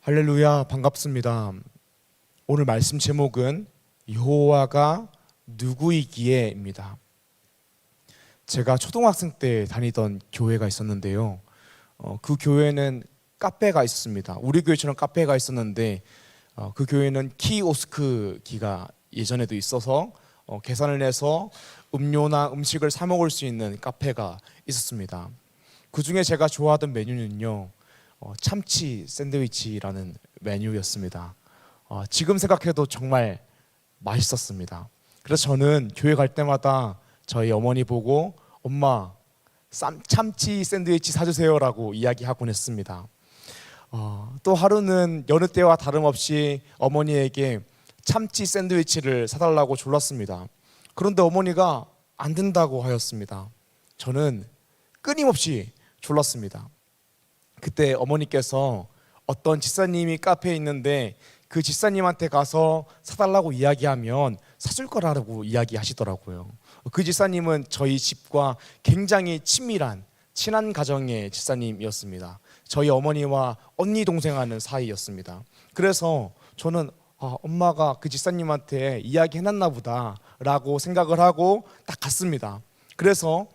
할렐루야, 반갑습니다. 오늘 말씀 제목은 여호와가 누구이기에입니다. 제가 초등학생 때 다니던 교회가 있었는데요. 그 교회는 카페가 있었습니다. 우리 교회처럼 카페가 있었는데 그 교회는 키오스크기가 예전에도 있어서 계산을 해서 음료나 음식을 사 먹을 수 있는 카페가 있었습니다. 그 중에 제가 좋아하던 메뉴는요, 참치 샌드위치라는 메뉴였습니다. 지금 생각해도 정말 맛있었습니다. 그래서 저는 교회 갈 때마다 저희 어머니 보고 엄마 참치 샌드위치 사주세요라고 이야기하곤 했습니다. 또 하루는 여느 때와 다름없이 어머니에게 참치 샌드위치를 사달라고 졸랐습니다. 그런데 어머니가 안 된다고 하였습니다. 저는 끊임없이 졸랐습니다. 그때 어머니께서 어떤 집사님이 카페에 있는데 그 집사님한테 가서 사달라고 이야기하면 사줄 거라고 이야기하시더라고요. 그 집사님은 저희 집과 굉장히 친한 가정의 집사님이었습니다. 저희 어머니와 언니 동생하는 사이였습니다. 그래서 저는 엄마가 그 집사님한테 이야기해놨나 보다 라고 생각을 하고 딱 갔습니다. 그래서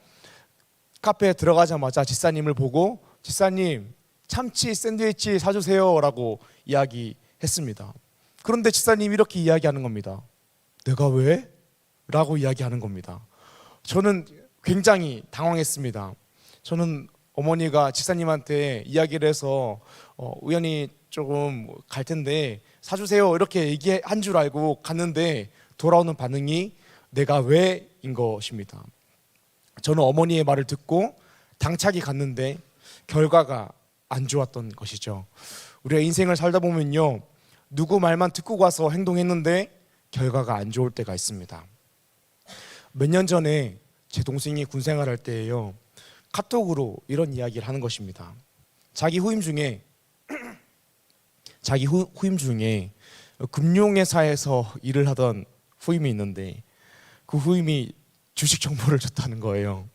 카페에 들어가자마자 집사님을 보고 집사님 참치 샌드위치 사주세요 라고 이야기했습니다. 그런데 집사님이 이렇게 이야기하는 겁니다. 내가 왜? 라고 이야기하는 겁니다. 저는 굉장히 당황했습니다. 저는 어머니가 집사님한테 이야기를 해서 우연히 조금 갈 텐데 사주세요 이렇게 얘기한 줄 알고 갔는데 돌아오는 반응이 내가 왜인 것입니다. 저는 어머니의 말을 듣고 당차게 갔는데 결과가 안 좋았던 것이죠. 우리가 인생을 살다 보면요, 누구 말만 듣고 가서 행동했는데 결과가 안 좋을 때가 있습니다. 몇 년 전에 제 동생이 군 생활할 때예요, 카톡으로 이런 이야기를 하는 것입니다. 자기 후임 중에 금융회사에서 일을 하던 후임이 있는데 그 후임이 주식 정보를 줬다는 거예요.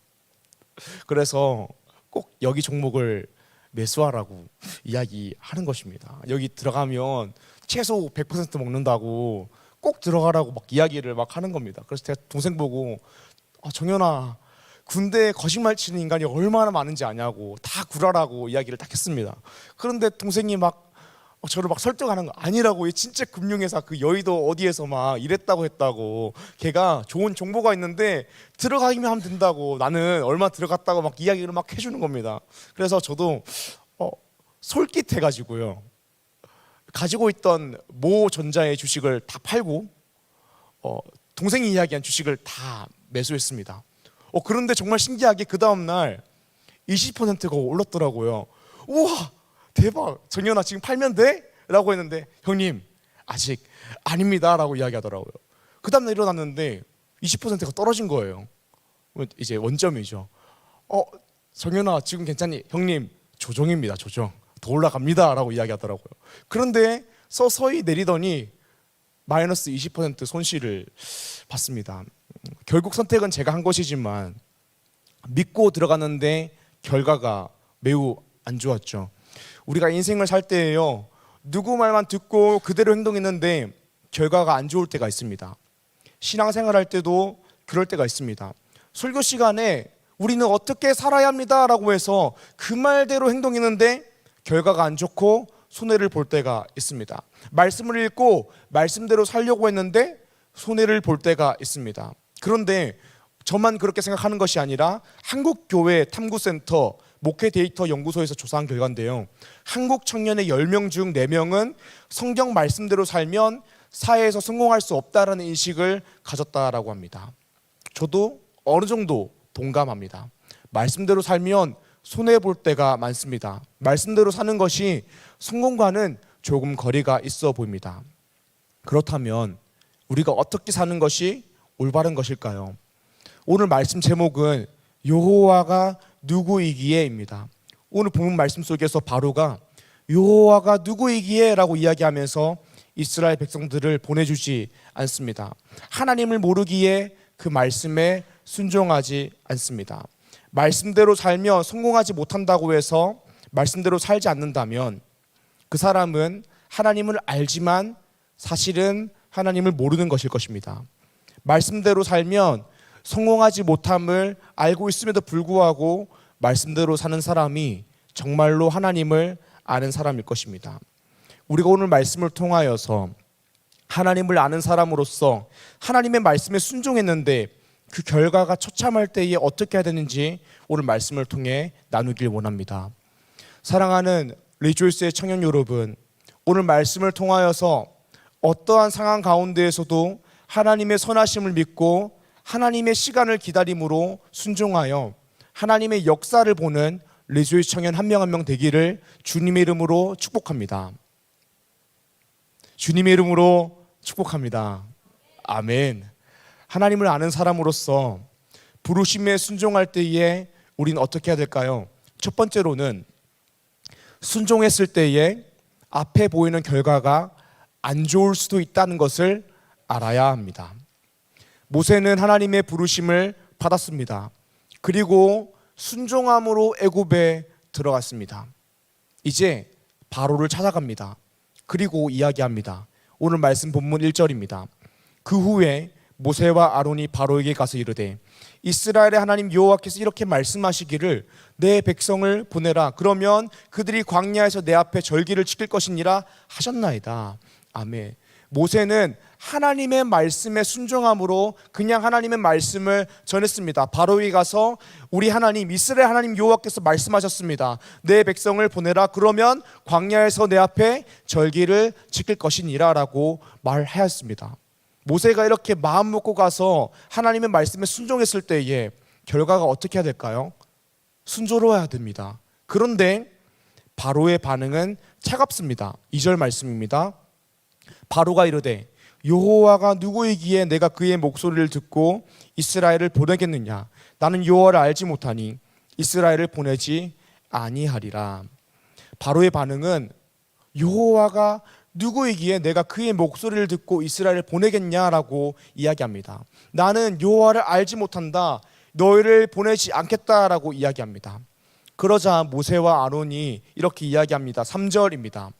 그래서 꼭 여기 종목을 매수하라고 이야기하는 것입니다. 여기 들어가면 최소 100% 먹는다고 꼭 들어가라고 막 이야기를 막 하는 겁니다. 그래서 제가 동생 보고 정연아, 군대에 거짓말 치는 인간이 얼마나 많은지 아냐고 다 구라라고 이야기를 딱 했습니다. 그런데 동생이 막 저를 막 설득하는 거 아니라고, 얘 진짜 금융회사 그 여의도 어디에서 막 일했다고 했다고, 걔가 좋은 정보가 있는데 들어가기만 하면 된다고, 나는 얼마 들어갔다고 막 이야기를 막 해주는 겁니다. 그래서 저도 솔깃해가지고요, 가지고 있던 모 전자의 주식을 다 팔고 동생이 이야기한 주식을 다 매수했습니다. 그런데 정말 신기하게 그 다음날 20%가 올랐더라고요. 우와 대박, 정연아 지금 팔면 돼? 라고 했는데 형님 아직 아닙니다 라고 이야기하더라고요. 그 다음날 일어났는데 20%가 떨어진 거예요. 이제 원점이죠. 정연아 지금 괜찮니? 형님 조정입니다, 조정. 더 올라갑니다 라고 이야기하더라고요. 그런데 서서히 내리더니 마이너스 20% 손실을 봤습니다. 결국 선택은 제가 한 것이지만 믿고 들어갔는데 결과가 매우 안 좋았죠. 우리가 인생을 살 때에요, 누구 말만 듣고 그대로 행동했는데 결과가 안 좋을 때가 있습니다. 신앙생활 할 때도 그럴 때가 있습니다. 설교 시간에 우리는 어떻게 살아야 합니다 라고 해서 그 말대로 행동했는데 결과가 안 좋고 손해를 볼 때가 있습니다. 말씀을 읽고 말씀대로 살려고 했는데 손해를 볼 때가 있습니다. 그런데 저만 그렇게 생각하는 것이 아니라 한국교회 탐구센터 목회 데이터 연구소에서 조사한 결과인데요, 한국 청년의 10명 중 4명은 성경 말씀대로 살면 사회에서 성공할 수 없다라는 인식을 가졌다라고 합니다. 저도 어느 정도 동감합니다. 말씀대로 살면 손해볼 때가 많습니다. 말씀대로 사는 것이 성공과는 조금 거리가 있어 보입니다. 그렇다면 우리가 어떻게 사는 것이 올바른 것일까요? 오늘 말씀 제목은 여호와가 누구이기에입니다. 오늘 본문 말씀 속에서 바로가 여호와가 누구이기에 라고 이야기하면서 이스라엘 백성들을 보내주지 않습니다. 하나님을 모르기에 그 말씀에 순종하지 않습니다. 말씀대로 살며 성공하지 못한다고 해서 말씀대로 살지 않는다면 그 사람은 하나님을 알지만 사실은 하나님을 모르는 것일 것입니다. 말씀대로 살면 성공하지 못함을 알고 있음에도 불구하고 말씀대로 사는 사람이 정말로 하나님을 아는 사람일 것입니다. 우리가 오늘 말씀을 통하여서 하나님을 아는 사람으로서 하나님의 말씀에 순종했는데 그 결과가 처참할 때에 어떻게 해야 되는지 오늘 말씀을 통해 나누길 원합니다. 사랑하는 리조이스의 청년 여러분, 오늘 말씀을 통하여서 어떠한 상황 가운데에서도 하나님의 선하심을 믿고 하나님의 시간을 기다림으로 순종하여 하나님의 역사를 보는 리조이스 청년 한 명 한 명 되기를 주님의 이름으로 축복합니다. 주님의 이름으로 축복합니다. 아멘. 하나님을 아는 사람으로서 부르심에 순종할 때에 우리는 어떻게 해야 될까요? 첫 번째로는 순종했을 때에 앞에 보이는 결과가 안 좋을 수도 있다는 것을 알아야 합니다. 모세는 하나님의 부르심을 받았습니다. 그리고 순종함으로 애굽에 들어갔습니다. 이제 바로를 찾아갑니다. 그리고 이야기합니다. 오늘 말씀 본문 1절입니다. 그 후에 모세와 아론이 바로에게 가서 이르되 이스라엘의 하나님 여호와께서 이렇게 말씀하시기를 내 백성을 보내라. 그러면 그들이 광야에서 내 앞에 절기를 지킬 것이니라 하셨나이다. 아멘. 모세는 하나님의 말씀에 순종함으로 그냥 하나님의 말씀을 전했습니다. 바로에 가서 우리 하나님 이스라엘 하나님 여호와께서 말씀하셨습니다. 내 백성을 보내라. 그러면 광야에서 내 앞에 절기를 지킬 것이니라 라고 말하였습니다. 모세가 이렇게 마음 먹고 가서 하나님의 말씀에 순종했을 때에 결과가 어떻게 해야 될까요? 순조로워야 됩니다. 그런데 바로의 반응은 차갑습니다. 2절 말씀입니다. 바로가 이르되 여호와가 누구이기에 내가 그의 목소리를 듣고 이스라엘을 보내겠느냐? 나는 여호와를 알지 못하니 이스라엘을 보내지 아니하리라. 바로의 반응은 여호와가 누구이기에 내가 그의 목소리를 듣고 이스라엘을 보내겠냐라고 이야기합니다. 나는 여호와를 알지 못한다. 너희를 보내지 않겠다라고 이야기합니다. 그러자 모세와 아론이 이렇게 이야기합니다. 3절입니다.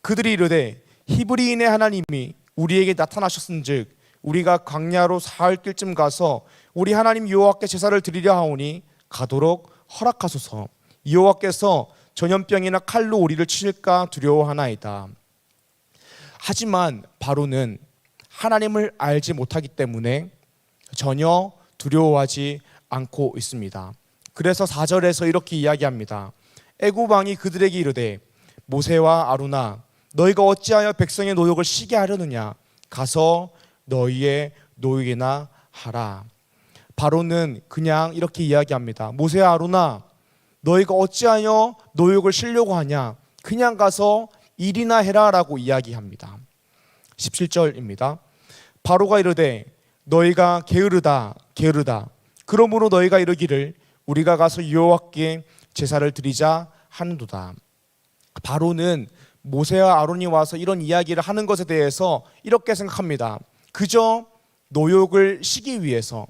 그들이 이르되 히브리인의 하나님이 우리에게 나타나셨은즉 우리가 광야로 사흘 길쯤 가서 우리 하나님 여호와께 제사를 드리려 하오니 가도록 허락하소서. 여호와께서 전염병이나 칼로 우리를 치실까 두려워하나이다. 하지만 바로는 하나님을 알지 못하기 때문에 전혀 두려워하지 않고 있습니다. 그래서 4절에서 이렇게 이야기합니다. 애굽 왕이 그들에게 이르되 모세와 아론아 너희가 어찌하여 백성의 노역을 쉬게 하려느냐? 가서 너희의 노역이나 하라. 바로는 그냥 이렇게 이야기합니다. 모세와 아론아 너희가 어찌하여 노역을 쉬려고 하냐? 그냥 가서 일이나 해라 라고 이야기합니다. 17절입니다. 바로가 이르되 너희가 게으르다 그러므로 너희가 이르기를 우리가 가서 여호와께 제사를 드리자 하는도다. 바로는 모세와 아론이 와서 이런 이야기를 하는 것에 대해서 이렇게 생각합니다. 그저 노역을 쉬기 위해서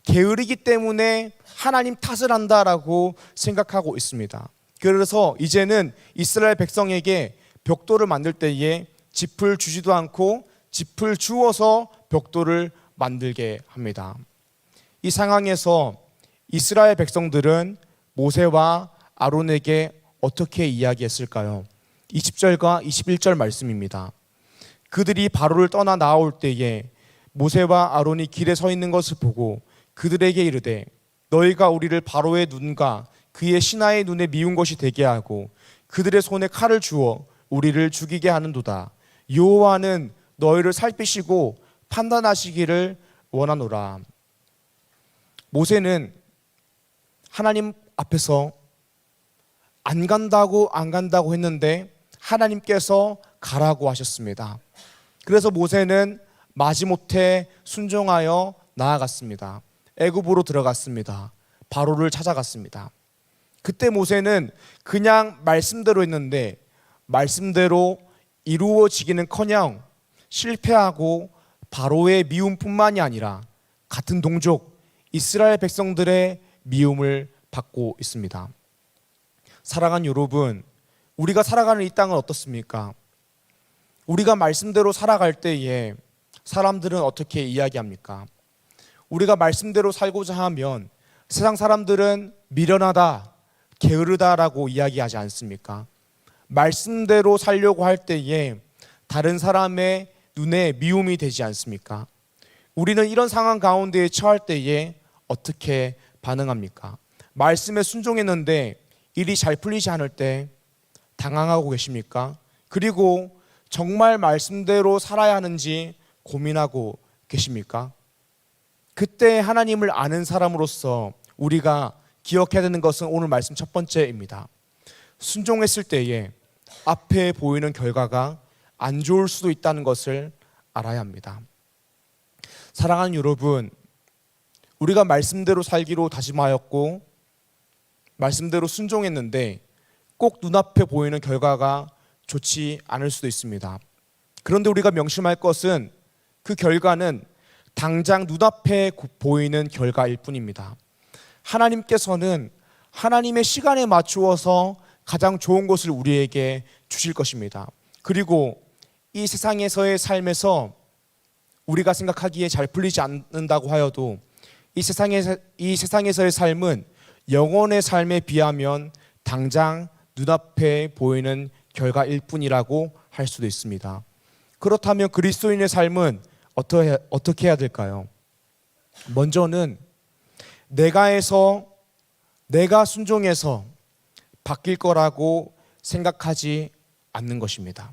게으르기 때문에 하나님 탓을 한다라고 생각하고 있습니다. 그래서 이제는 이스라엘 백성에게 벽돌을 만들 때에 짚을 주지도 않고 짚을 주어서 벽돌을 만들게 합니다. 이 상황에서 이스라엘 백성들은 모세와 아론에게 어떻게 이야기했을까요? 20절과 21절 말씀입니다. 그들이 바로를 떠나 나올 때에 모세와 아론이 길에 서 있는 것을 보고 그들에게 이르되 너희가 우리를 바로의 눈과 그의 신하의 눈에 미운 것이 되게 하고 그들의 손에 칼을 주어 우리를 죽이게 하는도다. 여호와는 너희를 살피시고 판단하시기를 원하노라. 모세는 하나님 앞에서 안 간다고 했는데 하나님께서 가라고 하셨습니다. 그래서 모세는 마지못해 순종하여 나아갔습니다. 애굽으로 들어갔습니다. 바로를 찾아갔습니다. 그때 모세는 그냥 말씀대로 했는데 말씀대로 이루어지기는커녕 실패하고 바로의 미움뿐만이 아니라 같은 동족 이스라엘 백성들의 미움을 받고 있습니다. 사랑하는 여러분, 우리가 살아가는 이 땅은 어떻습니까? 우리가 말씀대로 살아갈 때에 사람들은 어떻게 이야기합니까? 우리가 말씀대로 살고자 하면 세상 사람들은 미련하다, 게으르다라고 이야기하지 않습니까? 말씀대로 살려고 할 때에 다른 사람의 눈에 미움이 되지 않습니까? 우리는 이런 상황 가운데에 처할 때에 어떻게 반응합니까? 말씀에 순종했는데 일이 잘 풀리지 않을 때 당황하고 계십니까? 그리고 정말 말씀대로 살아야 하는지 고민하고 계십니까? 그때 하나님을 아는 사람으로서 우리가 기억해야 되는 것은 오늘 말씀 첫 번째입니다. 순종했을 때에 앞에 보이는 결과가 안 좋을 수도 있다는 것을 알아야 합니다. 사랑하는 여러분, 우리가 말씀대로 살기로 다짐하였고 말씀대로 순종했는데 꼭 눈앞에 보이는 결과가 좋지 않을 수도 있습니다. 그런데 우리가 명심할 것은 그 결과는 당장 눈앞에 보이는 결과일 뿐입니다. 하나님께서는 하나님의 시간에 맞추어서 가장 좋은 것을 우리에게 주실 것입니다. 그리고 이 세상에서의 삶에서 우리가 생각하기에 잘 풀리지 않는다고 하여도 이 세상에서의 삶은 영혼의 삶에 비하면 당장 눈앞에 보이는 결과일 뿐이라고 할 수도 있습니다. 그렇다면 그리스도인의 삶은 어떻게 해야 될까요? 먼저는 내가 순종해서 바뀔 거라고 생각하지 않는 것입니다.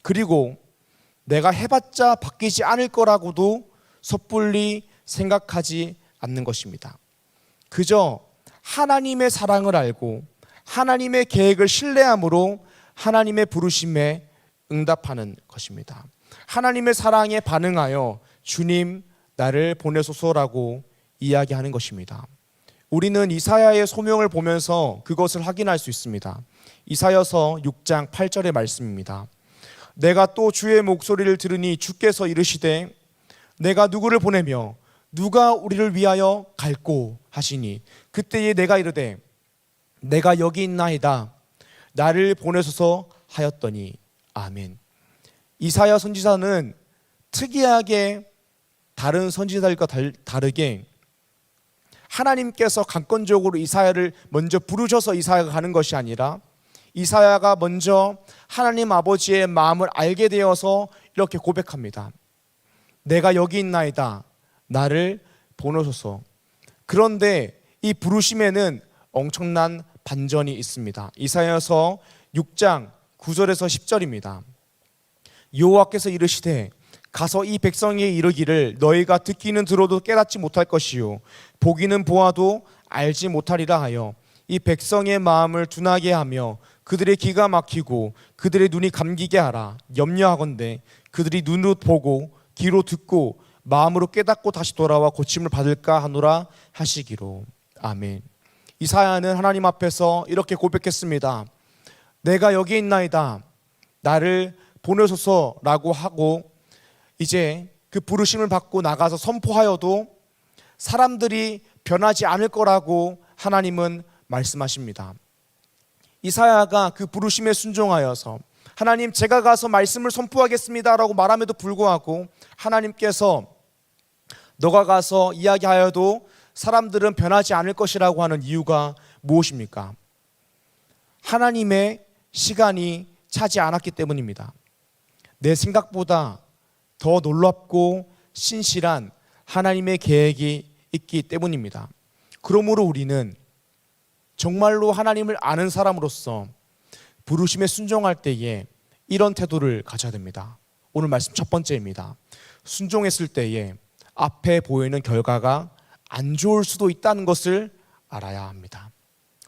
그리고 내가 해봤자 바뀌지 않을 거라고도 섣불리 생각하지 않는 것입니다. 그저 하나님의 사랑을 알고 하나님의 계획을 신뢰함으로 하나님의 부르심에 응답하는 것입니다. 하나님의 사랑에 반응하여 주님 나를 보내소서라고 이야기하는 것입니다. 우리는 이사야의 소명을 보면서 그것을 확인할 수 있습니다. 이사야서 6장 8절의 말씀입니다. 내가 또 주의 목소리를 들으니 주께서 이르시되 내가 누구를 보내며 누가 우리를 위하여 갈꼬 하시니 그때에 내가 이르되 내가 여기 있나이다 나를 보내소서 하였더니 아멘. 이사야 선지자는 특이하게 다른 선지자들과 다르게 하나님께서 강권적으로 이사야를 먼저 부르셔서 이사야가 가는 것이 아니라 이사야가 먼저 하나님 아버지의 마음을 알게 되어서 이렇게 고백합니다. 내가 여기 있나이다 나를 보내소서. 그런데 이 부르심에는 엄청난 반전이 있습니다. 이사야서 6장 9절에서 10절입니다. 여호와께서 이르시되 가서 이 백성에게 이르기를 너희가 듣기는 들어도 깨닫지 못할 것이요 보기는 보아도 알지 못하리라 하여 이 백성의 마음을 둔하게 하며 그들의 귀가 막히고 그들의 눈이 감기게 하라. 염려하건대 그들이 눈으로 보고 귀로 듣고 마음으로 깨닫고 다시 돌아와 고침을 받을까 하노라 하시기로. 아멘. 이사야는 하나님 앞에서 이렇게 고백했습니다. 내가 여기 있나이다 나를 보내소서라고 하고 이제 그 부르심을 받고 나가서 선포하여도 사람들이 변하지 않을 거라고 하나님은 말씀하십니다. 이사야가 그 부르심에 순종하여서 하나님 제가 가서 말씀을 선포하겠습니다라고 말함에도 불구하고 하나님께서 너가 가서 이야기하여도 사람들은 변하지 않을 것이라고 하는 이유가 무엇입니까? 하나님의 시간이 차지 않았기 때문입니다. 내 생각보다 더 놀랍고 신실한 하나님의 계획이 있기 때문입니다. 그러므로 우리는 정말로 하나님을 아는 사람으로서 부르심에 순종할 때에 이런 태도를 가져야 됩니다. 오늘 말씀 첫 번째입니다. 순종했을 때에 앞에 보이는 결과가 안 좋을 수도 있다는 것을 알아야 합니다.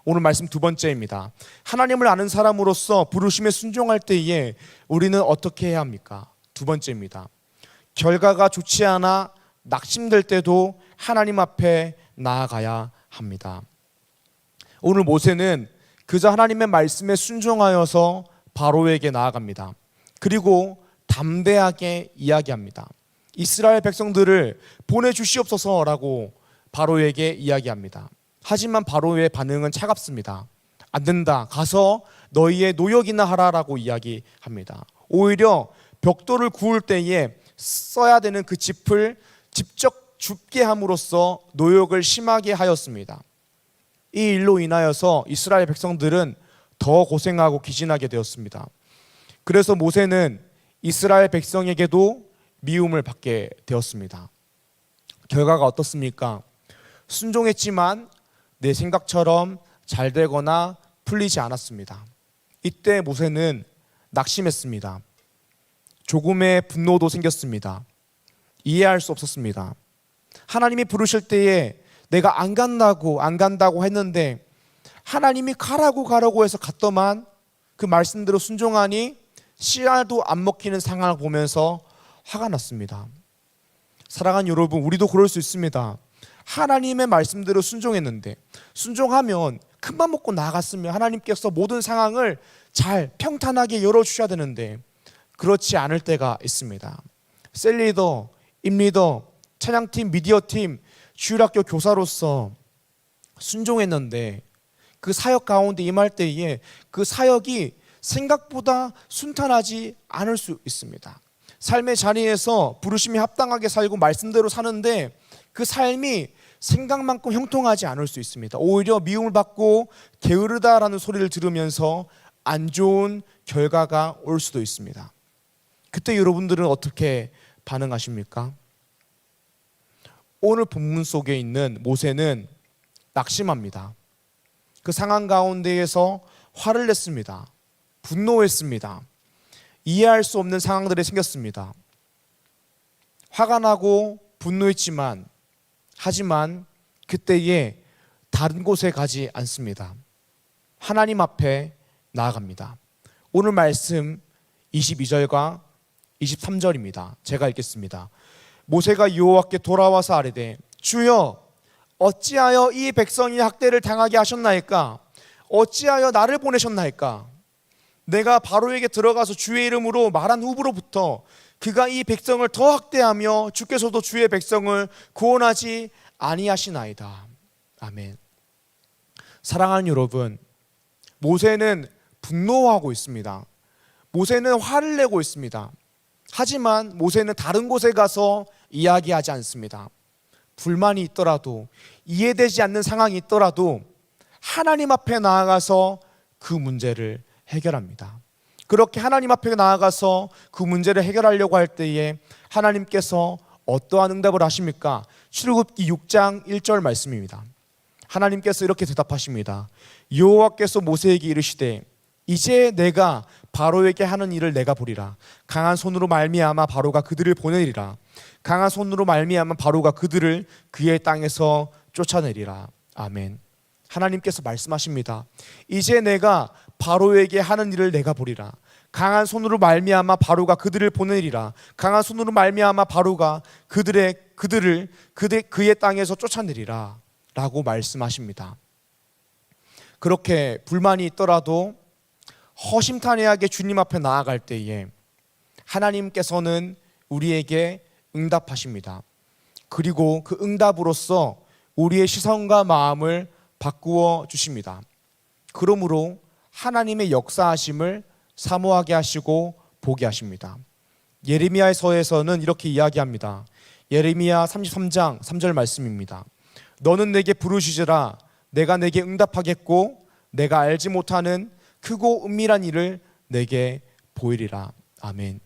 오늘 말씀 두 번째입니다. 하나님을 아는 사람으로서 부르심에 순종할 때에 우리는 어떻게 해야 합니까? 두 번째입니다. 결과가 좋지 않아 낙심될 때도 하나님 앞에 나아가야 합니다. 오늘 모세는 그저 하나님의 말씀에 순종하여서 바로에게 나아갑니다. 그리고 담대하게 이야기합니다. 이스라엘 백성들을 보내주시옵소서라고 바로에게 이야기합니다. 하지만 바로의 반응은 차갑습니다. 안 된다. 가서 너희의 노역이나 하라라고 이야기합니다. 오히려 벽돌을 구울 때에 써야 되는 그 짚을 직접 줍게 함으로써 노역을 심하게 하였습니다. 이 일로 인하여서 이스라엘 백성들은 더 고생하고 기진하게 되었습니다. 그래서 모세는 이스라엘 백성에게도 미움을 받게 되었습니다. 결과가 어떻습니까? 순종했지만 내 생각처럼 잘 되거나 풀리지 않았습니다. 이때 모세는 낙심했습니다. 조금의 분노도 생겼습니다. 이해할 수 없었습니다. 하나님이 부르실 때에 내가 안 간다고 했는데 하나님이 가라고 해서 갔더만 그 말씀대로 순종하니 씨알도 안 먹히는 상황을 보면서 화가 났습니다. 사랑하는 여러분, 우리도 그럴 수 있습니다. 하나님의 말씀대로 순종했는데, 순종하면 큰맘 먹고 나아갔으면 하나님께서 모든 상황을 잘 평탄하게 열어주셔야 되는데 그렇지 않을 때가 있습니다. 셀리더, 임리더, 찬양팀, 미디어팀, 주일학교 교사로서 순종했는데 그 사역 가운데 임할 때에 그 사역이 생각보다 순탄하지 않을 수 있습니다. 삶의 자리에서 부르심이 합당하게 살고 말씀대로 사는데 그 삶이 생각만큼 형통하지 않을 수 있습니다. 오히려 미움을 받고 게으르다라는 소리를 들으면서 안 좋은 결과가 올 수도 있습니다. 그때 여러분들은 어떻게 반응하십니까? 오늘 본문 속에 있는 모세는 낙심합니다. 그 상황 가운데에서 화를 냈습니다. 분노했습니다. 이해할 수 없는 상황들이 생겼습니다. 화가 나고 분노했지만 하지만 그때에 다른 곳에 가지 않습니다. 하나님 앞에 나아갑니다. 오늘 말씀 22절과 23절입니다. 제가 읽겠습니다. 모세가 여호와께 돌아와서 아뢰되 주여 어찌하여 이 백성이 학대를 당하게 하셨나이까? 어찌하여 나를 보내셨나이까? 내가 바로에게 들어가서 주의 이름으로 말한 후부로부터 그가 이 백성을 더 학대하며 주께서도 주의 백성을 구원하지 아니하시나이다. 아멘. 사랑하는 여러분, 모세는 분노하고 있습니다. 모세는 화를 내고 있습니다. 하지만 모세는 다른 곳에 가서 이야기하지 않습니다. 불만이 있더라도, 이해되지 않는 상황이 있더라도 하나님 앞에 나아가서 그 문제를 해결합니다. 그렇게 하나님 앞에 나아가서 그 문제를 해결하려고 할 때에 하나님께서 어떠한 응답을 하십니까? 출애굽기 6장 1절 말씀입니다. 하나님께서 이렇게 대답하십니다. 여호와께서 모세에게 이르시되 이제 내가 바로에게 하는 일을 내가 보리라. 강한 손으로 말미암아 바로가 그들을 보내리라. 강한 손으로 말미암아 바로가 그들을 그의 땅에서 쫓아내리라. 아멘. 하나님께서 말씀하십니다. 이제 내가 바로에게 하는 일을 내가 보리라. 강한 손으로 말미암아 바로가 그들을 보내리라. 강한 손으로 말미암아 바로가 그의 땅에서 쫓아내리라 라고 말씀하십니다. 그렇게 불만이 있더라도 허심탄회하게 주님 앞에 나아갈 때에 하나님께서는 우리에게 응답하십니다. 그리고 그 응답으로써 우리의 시선과 마음을 바꾸어 주십니다. 그러므로 하나님의 역사하심을 사모하게 하시고 보게 하십니다. 예레미야서에서는 이렇게 이야기합니다. 예레미야 33장 3절 말씀입니다. 너는 내게 부르시리라. 내가 내게 응답하겠고 내가 알지 못하는 크고 은밀한 일을 내게 보이리라. 아멘.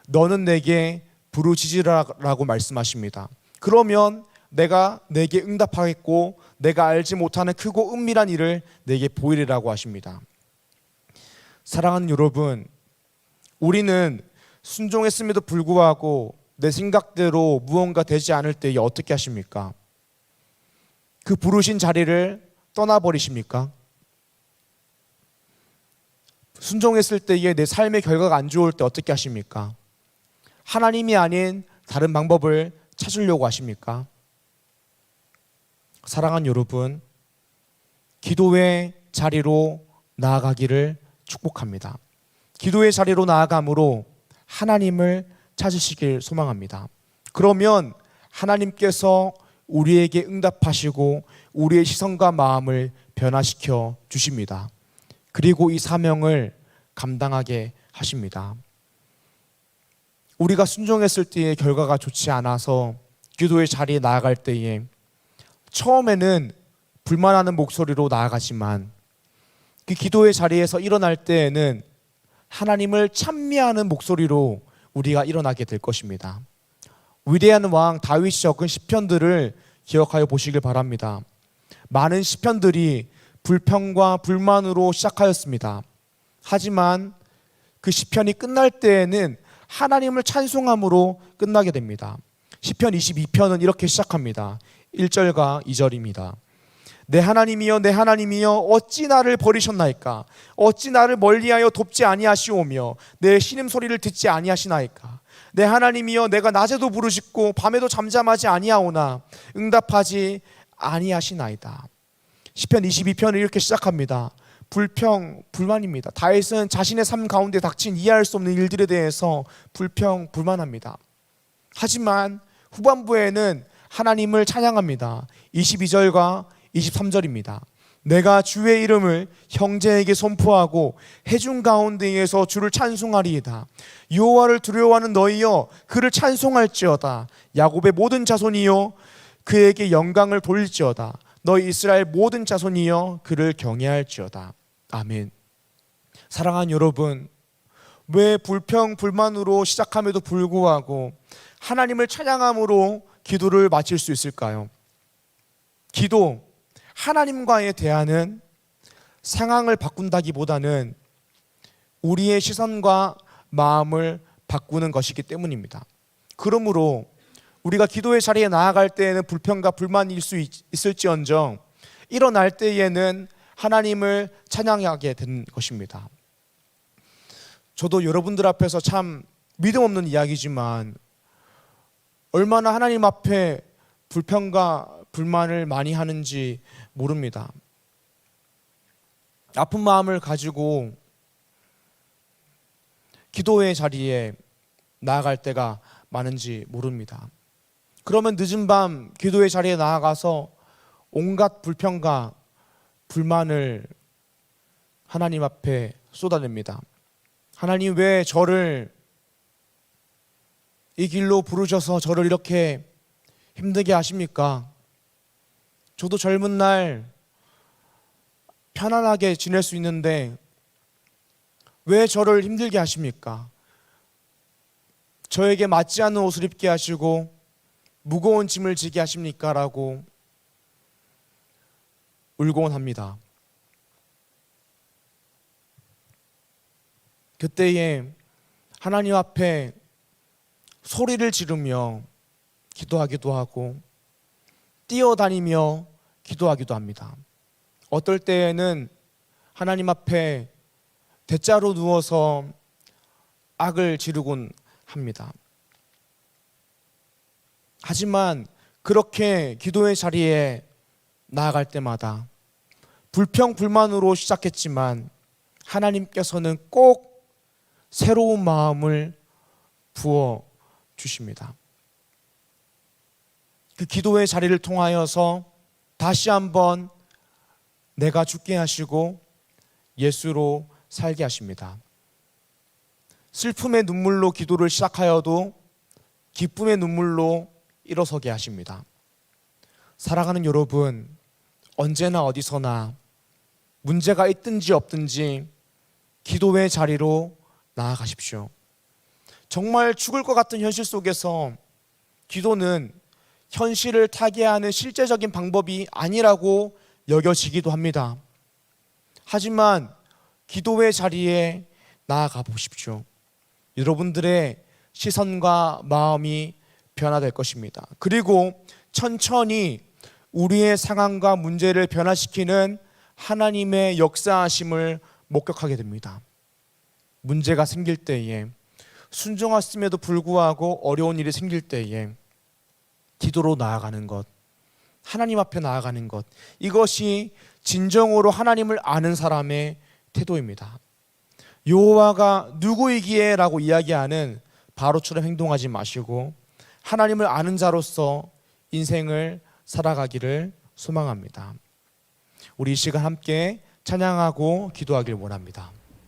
너는 내게 부르시리라라고 말씀하십니다. 그러면 내가 내게 응답하겠고 내가 알지 못하는 크고 은밀한 일을 내게 보이리라고 하십니다. 사랑하는 여러분, 우리는 순종했음에도 불구하고 내 생각대로 무언가 되지 않을 때에 어떻게 하십니까? 그 부르신 자리를 떠나버리십니까? 순종했을 때에 내 삶의 결과가 안 좋을 때 어떻게 하십니까? 하나님이 아닌 다른 방법을 찾으려고 하십니까? 사랑하는 여러분, 기도의 자리로 나아가기를 축복합니다. 기도의 자리로 나아감으로 하나님을 찾으시길 소망합니다. 그러면 하나님께서 우리에게 응답하시고 우리의 시선과 마음을 변화시켜 주십니다. 그리고 이 사명을 감당하게 하십니다. 우리가 순종했을 때의 결과가 좋지 않아서 기도의 자리에 나아갈 때에 처음에는 불만하는 목소리로 나아가지만 그 기도의 자리에서 일어날 때에는 하나님을 찬미하는 목소리로 우리가 일어나게 될 것입니다. 위대한 왕 다윗이 적은 시편들을 기억하여 보시길 바랍니다. 많은 시편들이 불평과 불만으로 시작하였습니다. 하지만 그 시편이 끝날 때에는 하나님을 찬송함으로 끝나게 됩니다. 시편 22편은 이렇게 시작합니다. 1절과 2절입니다. 내 하나님이여 내 하나님이여 어찌 나를 버리셨나이까? 어찌 나를 멀리하여 돕지 아니하시오며 내 신음소리를 듣지 아니하시나이까? 내 하나님이여 내가 낮에도 부르짖고 밤에도 잠잠하지 아니하오나 응답하지 아니하시나이다. 시편 22편을 이렇게 시작합니다. 불평, 불만입니다. 다윗은 자신의 삶 가운데 닥친 이해할 수 없는 일들에 대해서 불평, 불만합니다. 하지만 후반부에는 하나님을 찬양합니다. 22절과 23절입니다. 내가 주의 이름을 형제에게 선포하고 해중 가운데에서 주를 찬송하리이다. 여호와를 두려워하는 너희여 그를 찬송할지어다. 야곱의 모든 자손이여 그에게 영광을 돌릴지어다. 너희 이스라엘 모든 자손이여 그를 경외할지어다. 아멘. 사랑하는 여러분, 왜 불평 불만으로 시작함에도 불구하고 하나님을 찬양함으로 기도를 마칠 수 있을까요? 기도, 하나님과의 대화는 상황을 바꾼다기보다는 우리의 시선과 마음을 바꾸는 것이기 때문입니다. 그러므로 우리가 기도의 자리에 나아갈 때에는 불평과 불만일 수 있을지언정 일어날 때에는 하나님을 찬양하게 된 것입니다. 저도 여러분들 앞에서 참 믿음 없는 이야기지만 얼마나 하나님 앞에 불평과 불만을 많이 하는지 모릅니다. 아픈 마음을 가지고 기도의 자리에 나아갈 때가 많은지 모릅니다. 그러면 늦은 밤 기도의 자리에 나아가서 온갖 불평과 불만을 하나님 앞에 쏟아냅니다. 하나님 왜 저를 이 길로 부르셔서 저를 이렇게 힘들게 하십니까? 저도 젊은 날 편안하게 지낼 수 있는데 왜 저를 힘들게 하십니까? 저에게 맞지 않는 옷을 입게 하시고 무거운 짐을 지게 하십니까? 라고 울곤 합니다. 그때에 하나님 앞에 소리를 지르며 기도하기도 하고 뛰어다니며 기도하기도 합니다. 어떨 때에는 하나님 앞에 대자로 누워서 악을 지르곤 합니다. 하지만 그렇게 기도의 자리에 나아갈 때마다 불평불만으로 시작했지만 하나님께서는 꼭 새로운 마음을 부어 주십니다. 그 기도의 자리를 통하여서 다시 한번 내가 죽게 하시고 예수로 살게 하십니다. 슬픔의 눈물로 기도를 시작하여도 기쁨의 눈물로 일어서게 하십니다. 사랑하는 여러분, 언제나 어디서나 문제가 있든지 없든지 기도의 자리로 나아가십시오. 정말 죽을 것 같은 현실 속에서 기도는 현실을 타개하는 실제적인 방법이 아니라고 여겨지기도 합니다. 하지만 기도의 자리에 나아가 보십시오. 여러분들의 시선과 마음이 변화될 것입니다. 그리고 천천히 우리의 상황과 문제를 변화시키는 하나님의 역사하심을 목격하게 됩니다. 문제가 생길 때에, 순종했음에도 불구하고 어려운 일이 생길 때에 기도로 나아가는 것, 하나님 앞에 나아가는 것, 이것이 진정으로 하나님을 아는 사람의 태도입니다. 여호와가 누구이기에 라고 이야기하는 바로처럼 행동하지 마시고 하나님을 아는 자로서 인생을 살아가기를 소망합니다. 우리 이 시간 함께 찬양하고 기도하길 원합니다.